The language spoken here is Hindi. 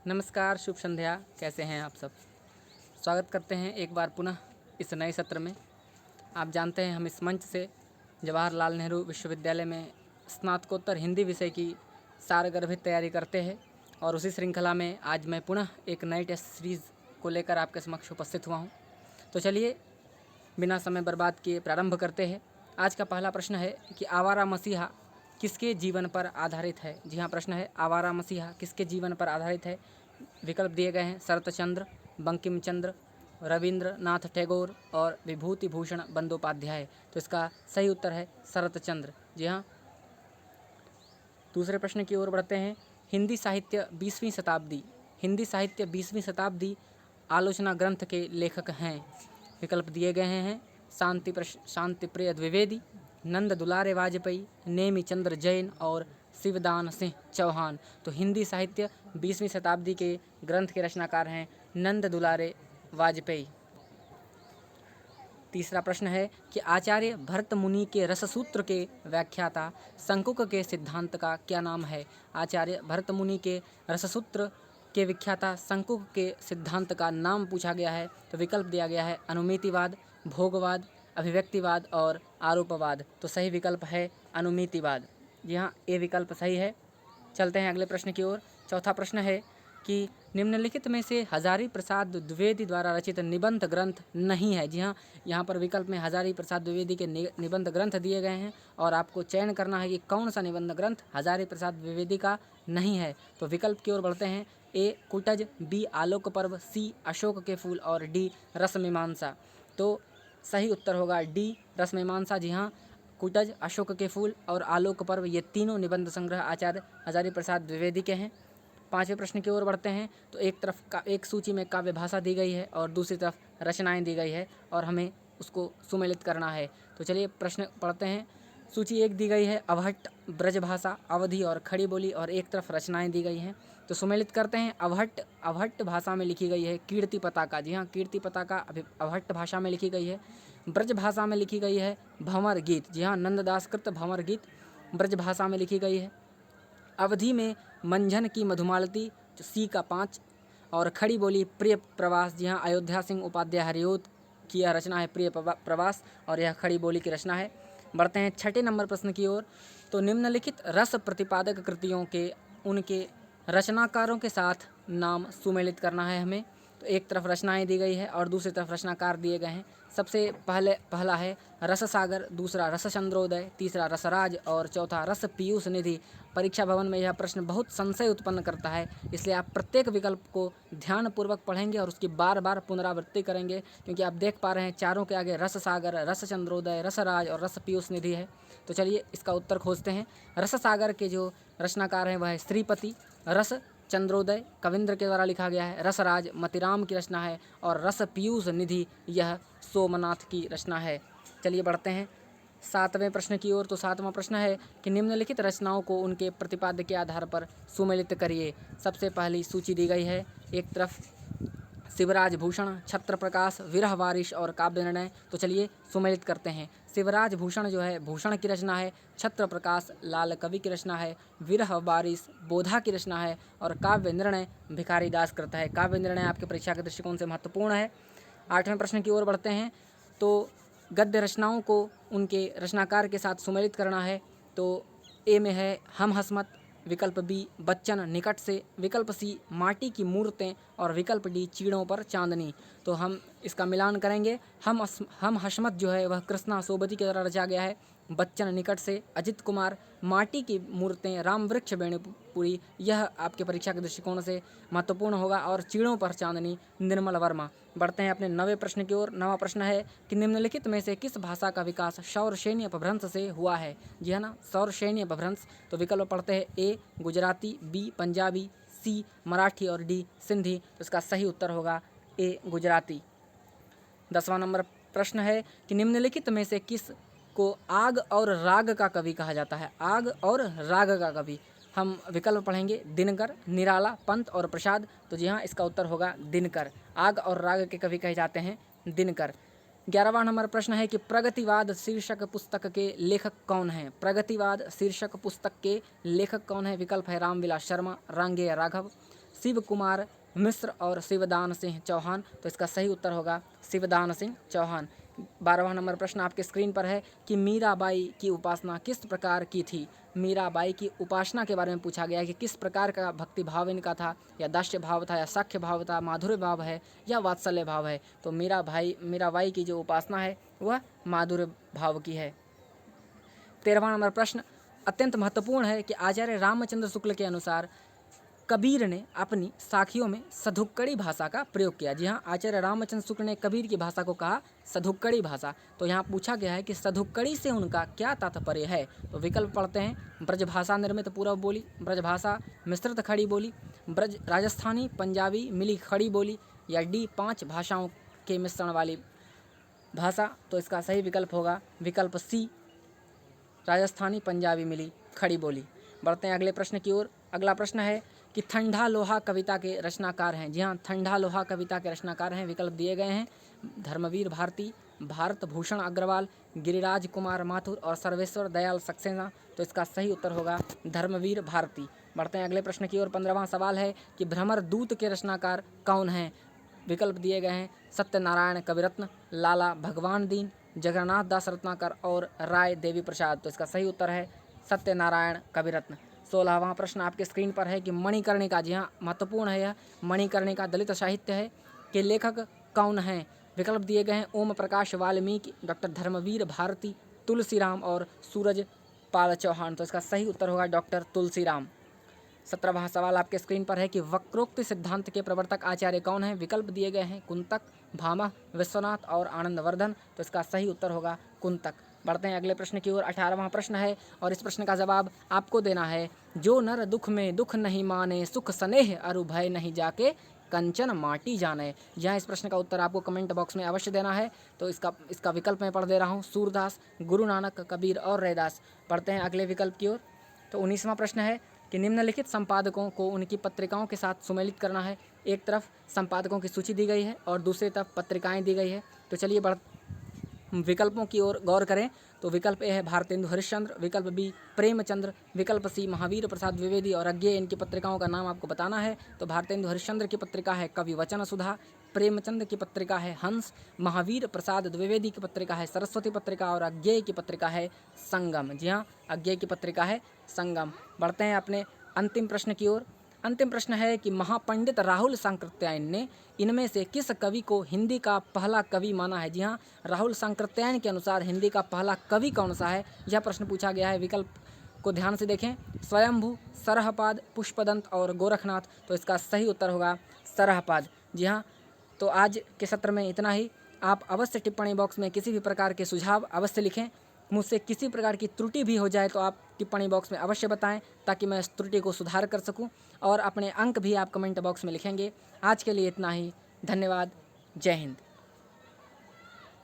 नमस्कार, शुभ संध्या। कैसे हैं आप सब? स्वागत करते हैं एक बार पुनः इस नए सत्र में। आप जानते हैं हम इस मंच से जवाहरलाल नेहरू विश्वविद्यालय में स्नातकोत्तर हिंदी विषय की सारगर्भित तैयारी करते हैं और उसी श्रृंखला में आज मैं पुनः एक नई टेस्ट सीरीज़ को लेकर आपके समक्ष उपस्थित हुआ हूँ। तो चलिए बिना समय बर्बाद किए प्रारंभ करते हैं। आज का पहला प्रश्न है कि आवारा मसीहा किसके जीवन पर आधारित है? जी हाँ, प्रश्न है आवारा मसीहा किसके जीवन पर आधारित है? विकल्प दिए गए हैं शरतचंद्र, बंकिम चंद्र, रविंद्रनाथ टैगोर और विभूति भूषण बंदोपाध्याय। तो इसका सही उत्तर है शरतचंद्र। जी हाँ। दूसरे प्रश्न की ओर बढ़ते हैं। हिंदी साहित्य 20वीं शताब्दी आलोचना ग्रंथ के लेखक हैं। विकल्प दिए गए हैं शांति प्रिय द्विवेदी, नंद दुलारे वाजपेयी, नेमी चंद्र जैन और शिवदान सिंह चौहान। तो हिंदी साहित्य 20वीं शताब्दी के ग्रंथ के रचनाकार हैं नंद दुलारे वाजपेयी। तीसरा प्रश्न है कि आचार्य भरत मुनि के रससूत्र के व्याख्याता शंकुक के सिद्धांत का क्या नाम है? आचार्य भरत मुनि के रससूत्र के विख्याता शंकुक के सिद्धांत का नाम पूछा गया है। तो विकल्प दिया गया है अनुमितिवाद, भोगवाद, अभिव्यक्तिवाद और आरोपवाद। तो सही विकल्प है अनुमितिवाद। जी हाँ, ये विकल्प सही है। चलते हैं अगले प्रश्न की ओर। चौथा प्रश्न है कि निम्नलिखित में से हजारी प्रसाद द्विवेदी द्वारा रचित निबंध ग्रंथ नहीं है। जी हाँ, यहाँ पर विकल्प में हजारी प्रसाद द्विवेदी के निबंध ग्रंथ दिए गए हैं और आपको चयन करना है कि कौन सा निबंध ग्रंथ हजारी प्रसाद द्विवेदी का नहीं है। तो विकल्प की ओर बढ़ते हैं। ए कुटज, बी आलोक पर्व, सी अशोक के फूल और डी रसमीमांसा। तो सही उत्तर होगा डी रसमीमांसा। जी हाँ, कुटज, अशोक के फूल और आलोक पर्व ये तीनों निबंध संग्रह आचार्य हजारी प्रसाद द्विवेदी के हैं। पांचवें प्रश्न की ओर बढ़ते हैं। तो एक तरफ एक सूची में काव्य भाषा दी गई है और दूसरी तरफ रचनाएं दी गई है और हमें उसको सुमेलित करना है। तो चलिए प्रश्न पढ़ते हैं। सूची एक दी गई है अवहट्ट, ब्रजभाषा, अवधि और खड़ी बोली और एक तरफ रचनाएं दी गई हैं। तो सुमेलित करते हैं। अवहट्ट भाषा में लिखी गई है कीर्ति पताका। जी हाँ, कीर्ति पताका अवहट्ट भाषा में लिखी गई है। ब्रज भाषा में लिखी गई है भंवर गीत। जी हाँ, नंददासकृत भंवर गीत ब्रज भाषा में लिखी गई है। अवधि में मंझन की मधुमालती जो सी का 5 और खड़ी बोली प्रिय प्रवास। जी हाँ, अयोध्या सिंह उपाध्याय हरिओत की यह रचना है प्रिय प्रवास और यह खड़ी बोली की रचना है। बढ़ते हैं छठे नंबर प्रश्न की ओर। तो निम्नलिखित रस प्रतिपादक कृतियों के उनके रचनाकारों के साथ नाम सुमेलित करना है हमें। तो एक तरफ रचनाएं दी गई है और दूसरी तरफ रचनाकार दिए गए हैं। सबसे पहला है रस सागर, दूसरा रस चंद्रोदय, तीसरा रसराज और चौथा रस पीयूष निधि। परीक्षा भवन में यह प्रश्न बहुत संशय उत्पन्न करता है, इसलिए आप प्रत्येक विकल्प को ध्यानपूर्वक पढ़ेंगे और उसकी बार बार पुनरावृत्ति करेंगे, क्योंकि आप देख पा रहे हैं चारों के आगे रस सागर, रस चंद्रोदय, रसराज और रस पीयूष निधि है। तो चलिए इसका उत्तर खोजते हैं। रस सागर के जो रचनाकार हैं वह है श्रीपति, रस चंद्रोदय कविंद्र के द्वारा लिखा गया है, रसराज मतिराम की रचना है और रस पीयूष निधि यह सोमनाथ की रचना है। चलिए बढ़ते हैं सातवें प्रश्न की ओर। तो सातवां प्रश्न है कि निम्नलिखित रचनाओं को उनके प्रतिपाद्य के आधार पर सुमेलित करिए। सबसे पहली सूची दी गई है। एक तरफ शिवराज भूषण, छत्र प्रकाश, विरह वारिश और काव्य निर्णय। तो चलिए सुमेलित करते हैं। शिवराज भूषण जो है भूषण की रचना है, छत्र प्रकाश लाल कवि की रचना है, विरह वारिश बोधा की रचना है और काव्य निर्णय भिखारी दास करता है। काव्य निर्णय आपके परीक्षा के दृष्टिकोण से महत्वपूर्ण है। आठवें प्रश्न की ओर बढ़ते हैं। तो गद्य रचनाओं को उनके रचनाकार के साथ सुमेलित करना है। तो ए में है हम हसमत, विकल्प बी बच्चन निकट से, विकल्प सी माटी की मूर्तें और विकल्प डी चीड़ों पर चांदनी। तो हम इसका मिलान करेंगे। हम हसमत जो है वह कृष्णा सोबती के द्वारा रचा गया है। बच्चन निकट से अजित कुमार, माटी की मूर्तें राम वृक्ष बेणुपुरी, यह आपके परीक्षा के दृष्टिकोण से महत्वपूर्ण होगा और चीड़ों पर चांदनी निर्मल वर्मा। बढ़ते हैं अपने नवे प्रश्न की ओर। नवा प्रश्न है कि निम्नलिखित में से किस भाषा का विकास सौरसेनी अपभ्रंश से हुआ है? जी है ना, सौरसेनी अपभ्रंश। तो विकल्प पढ़ते हैं। ए गुजराती, बी पंजाबी, सी मराठी और डी सिंधी। तो इसका सही उत्तर होगा ए गुजराती। 10वां नंबर प्रश्न है कि निम्नलिखित में से किस को आग और राग का कवि कहा जाता है? आग और राग का कवि। हम विकल्प पढ़ेंगे दिनकर, निराला, पंत और प्रसाद। तो जी हाँ, इसका उत्तर होगा दिनकर। आग और राग के कवि कहे जाते हैं दिनकर। 11वां नंबर प्रश्न है कि प्रगतिवाद शीर्षक पुस्तक के लेखक कौन हैं? प्रगतिवाद शीर्षक पुस्तक के लेखक कौन है? विकल्प है रामविलास शर्मा, रांगेय राघव, शिव कुमार मिश्र और शिवदान सिंह चौहान। तो इसका सही उत्तर होगा शिवदान सिंह चौहान। 12वां नंबर प्रश्न आपके स्क्रीन पर है कि मीराबाई की उपासना किस प्रकार की थी। मीराबाई की उपासना के बारे में पूछा गया है कि किस प्रकार का भक्ति भाव इनका था, या दास्य भाव था, या साख्य भाव था, माधुर्य भाव है, या वात्सल्य भाव है। तो मीराबाई की जो उपासना है वह माधुर्य भाव की है। 13वां नंबर प्रश्न अत्यंत महत्वपूर्ण है कि आचार्य रामचंद्र शुक्ल के अनुसार कबीर ने अपनी साखियों में सधुक्कड़ी भाषा का प्रयोग किया। जी हाँ, आचार्य रामचंद्र शुक्ल ने कबीर की भाषा को कहा सधुक्कड़ी भाषा। तो यहाँ पूछा गया है कि सधुक्कड़ी से उनका क्या तात्पर्य है। तो विकल्प पढ़ते हैं। ब्रजभाषा निर्मित पूर्व बोली, ब्रजभाषा मिश्रित खड़ी बोली, ब्रज राजस्थानी पंजाबी मिली खड़ी बोली, या डी 5 भाषाओं के मिश्रण वाली भाषा। तो इसका सही विकल्प होगा विकल्प सी, राजस्थानी पंजाबी मिली खड़ी बोली। बढ़ते हैं अगले प्रश्न की ओर। अगला प्रश्न है कि ठंडा लोहा कविता के रचनाकार हैं। जी हाँ, ठंडा लोहा कविता के रचनाकार हैं। विकल्प दिए गए हैं धर्मवीर भारती, भारत भूषण अग्रवाल, गिरिराज कुमार माथुर और सर्वेश्वर दयाल सक्सेना। तो इसका सही उत्तर होगा धर्मवीर भारती। बढ़ते हैं अगले प्रश्न की ओर। 15वां सवाल है कि भ्रमर दूत के रचनाकार कौन हैं। विकल्प दिए गए हैं सत्यनारायण कविरत्न, लाला भगवान दीन, जगन्नाथ दास रत्नाकर और राय देवी प्रसाद। तो इसका सही उत्तर है सत्यनारायण कविरत्न। 16वां प्रश्न आपके स्क्रीन पर है कि मणिकर्णिका, जी हाँ महत्वपूर्ण है यह, मणिकर्णिका दलित साहित्य है के लेखक कौन हैं। विकल्प दिए गए हैं ओम प्रकाश वाल्मीकि, डॉक्टर धर्मवीर भारती, तुलसीराम और सूरज पाल चौहान। तो इसका सही उत्तर होगा डॉक्टर तुलसीराम। 17वां सवाल आपके स्क्रीन पर है कि वक्रोक्ति सिद्धांत के प्रवर्तक आचार्य कौन हैं। विकल्प दिए गए हैं कुंतक, भामह, विश्वनाथ और आनंदवर्धन। तो इसका सही उत्तर होगा कुंतक। बढ़ते हैं अगले प्रश्न की ओर। 18वां प्रश्न है और इस प्रश्न का जवाब आपको देना है। जो नर दुख में दुख नहीं माने, सुख स्नेह अरु भय नहीं जाके, कंचन माटी जाने। यहाँ इस प्रश्न का उत्तर आपको कमेंट बॉक्स में अवश्य देना है। तो इसका विकल्प मैं पढ़ दे रहा हूँ, सूरदास, गुरु नानक, कबीर और रैदास। पढ़ते हैं अगले विकल्प की ओर। तो 19वां प्रश्न है कि निम्नलिखित संपादकों को उनकी पत्रिकाओं के साथ सुमेलित करना है। एक तरफ संपादकों की सूची दी गई है और दूसरी तरफ पत्रिकाएं दी गई है। तो चलिए विकल्पों की ओर गौर करें। तो विकल्प ए है भारतेंदु हरिश्चंद्र, विकल्प बी प्रेमचंद्र, विकल्प सी महावीर प्रसाद द्विवेदी और अज्ञेय। इनकी पत्रिकाओं का नाम आपको बताना है। तो भारतेंदु हरिश्चंद्र की पत्रिका है कवि वचन सुधा, प्रेमचंद की पत्रिका है हंस, महावीर प्रसाद द्विवेदी की पत्रिका है सरस्वती पत्रिका और अज्ञेय की पत्रिका है संगम। जी हाँ, अज्ञेय की पत्रिका है संगम। बढ़ते हैं अपने अंतिम प्रश्न की ओर। अंतिम प्रश्न है कि महापंडित राहुल सांकृत्यायन ने इनमें से किस कवि को हिंदी का पहला कवि माना है। जी हाँ, राहुल सांकृत्यायन के अनुसार हिंदी का पहला कवि कौन सा है, यह प्रश्न पूछा गया है। विकल्प को ध्यान से देखें, स्वयंभू, सरहपाद, पुष्पदंत और गोरखनाथ। तो इसका सही उत्तर होगा सरहपाद। जी हाँ, तो आज के सत्र में इतना ही। आप अवश्य टिप्पणी बॉक्स में किसी भी प्रकार के सुझाव अवश्य लिखें। मुझसे किसी प्रकार की त्रुटि भी हो जाए तो आप टिप्पणी बॉक्स में अवश्य बताएं, ताकि मैं इस त्रुटि को सुधार कर सकूं। और अपने अंक भी आप कमेंट बॉक्स में लिखेंगे। आज के लिए इतना ही। धन्यवाद। जय हिंद।